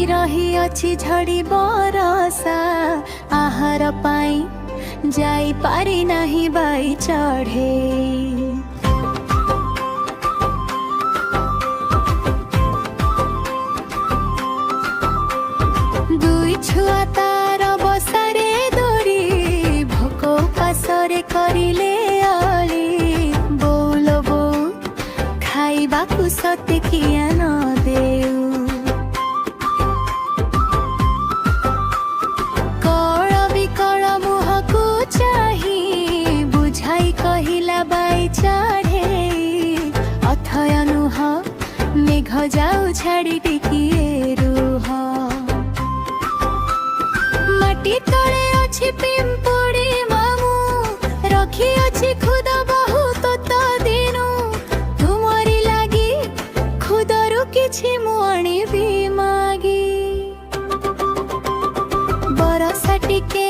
रही अछि झड़ी बरसा आहार पाई जाई पारी नहीं बाई चढ़े। दुई छुआ तार बसारे दोरी भोक पासरे करिले अली बोल बो खाइबाकु सते किया न देऊ। अथय नुह मेघ जाऊ छाड़ी टिकिए रुह। माटी तले अछि पिंपुड़ी मामू रखी अछि खुद बहुत तो दिनु तुमरी लागी खुदरु किछि मुआणी भी मागी। बरसा टिके